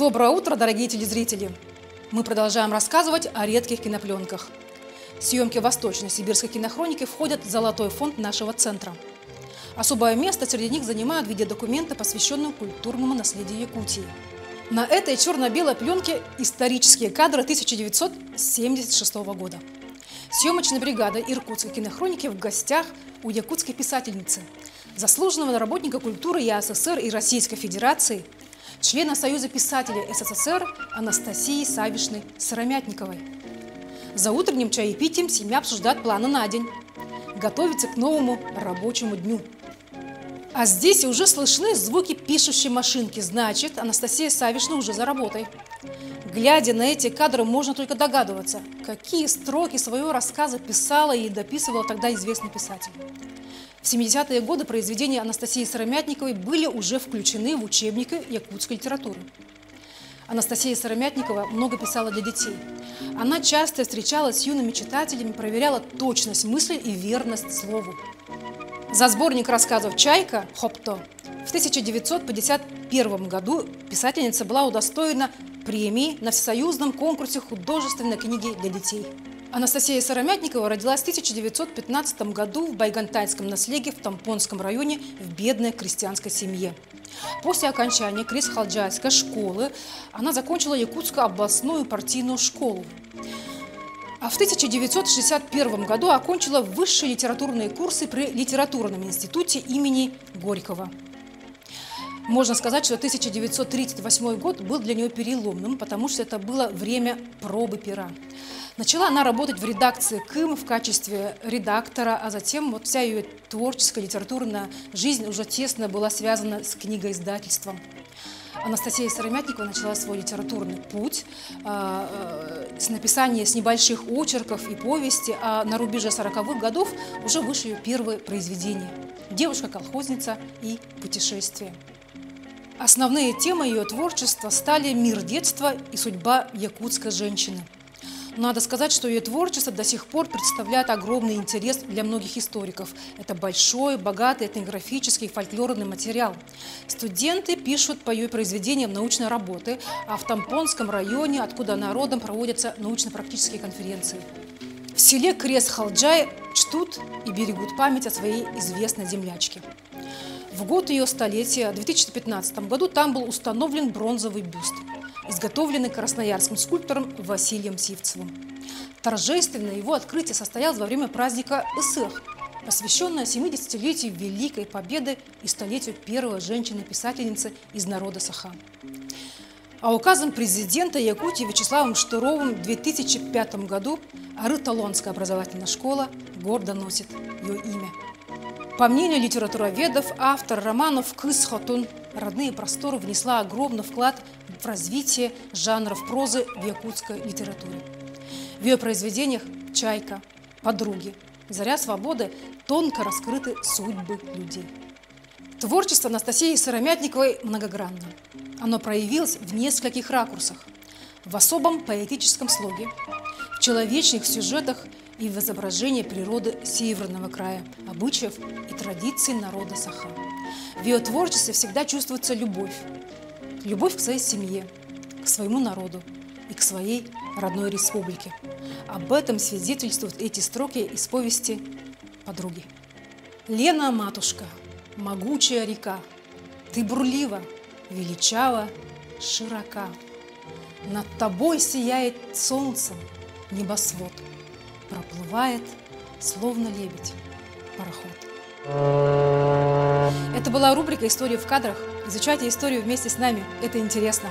Доброе утро, дорогие телезрители! Мы продолжаем рассказывать о редких кинопленках. Съемки Восточно-Сибирской кинохроники входят в золотой фонд нашего центра. Особое место среди них занимают видеодокументы, посвященные культурному наследию Якутии. На этой черно-белой пленке исторические кадры 1976 года. Съемочная бригада Иркутской кинохроники в гостях у якутской писательницы, заслуженного работника культуры ЯССР и Российской Федерации, члена Союза писателей СССР Анастасии Савишны Сыромятниковой. За утренним чаепитием семья обсуждает планы на день, готовится к новому рабочему дню. А здесь уже слышны звуки пишущей машинки, значит, Анастасия Савишна уже за работой. Глядя на эти кадры, можно только догадываться, какие строки своего рассказа писала и дописывала тогда известный писатель. В 70-е годы произведения Анастасии Сыромятниковой были уже включены в учебники якутской литературы. Анастасия Сыромятникова много писала для детей. Она часто встречалась с юными читателями, проверяла точность мысли и верность слову. За сборник рассказов «Чайка» Хопто в 1951 году писательница была удостоена премии на всесоюзном конкурсе художественной книги для детей. Анастасия Сыромятникова родилась в 1915 году в Байгантайском наследии в Тампонском районе в бедной крестьянской семье. После окончания Крис-Халджайской школы она закончила Якутскую областную партийную школу. А в 1961 году окончила высшие литературные курсы при Литературном институте имени Горького. Можно сказать, что 1938 год был для нее переломным, потому что это было время пробы пера. Начала она работать в редакции КИМ в качестве редактора, а затем вся ее творческая литературная жизнь уже тесно была связана с книгоиздательством. Анастасия Сыромятникова начала свой литературный путь с написания с небольших очерков и повести, а на рубеже 40-х годов уже вышли ее первые произведения «Девушка-колхозница» и «Путешествие». Основные темы ее творчества стали мир детства и судьба якутской женщины. Надо сказать, что ее творчество до сих пор представляет огромный интерес для многих историков. Это большой, богатый этнографический и фольклорный материал. Студенты пишут по ее произведениям научные работы, а в Тампонском районе, откуда она родом, проводятся научно-практические конференции. В селе Крес-Халджай чтут и берегут память о своей известной землячке. В год ее столетия, в 2015 году, там был установлен бронзовый бюст, изготовленный красноярским скульптором Василием Сивцевым. Торжественное его открытие состоялось во время праздника Исых, посвященное 70-летию Великой Победы и столетию первой женщины-писательницы из народа Саха. А указом президента Якутии Вячеславом Штыровым в 2005 году Арыталонская образовательная школа гордо носит ее имя. По мнению литературоведов, автор романов Кыс Хотун «Родные просторы» внесла огромный вклад в развитие жанров прозы в якутской литературе. В ее произведениях «Чайка», «Подруги», «Заря свободы» тонко раскрыты судьбы людей. Творчество Анастасии Сыромятниковой многогранно. Оно проявилось в нескольких ракурсах: в особом поэтическом слоге, в человечных сюжетах и в изображении природы Северного края, обычаев и традиций народа Саха. В ее творчестве всегда чувствуется любовь. Любовь к своей семье, к своему народу и к своей родной республике. Об этом свидетельствуют эти строки из повести «Подруги». «Лена, матушка, могучая река, ты бурлива, величава, широка. Над тобой сияет солнцем небосвод. Проплывает, словно лебедь, пароход». Это была рубрика «История в кадрах». Изучайте историю вместе с нами. Это интересно.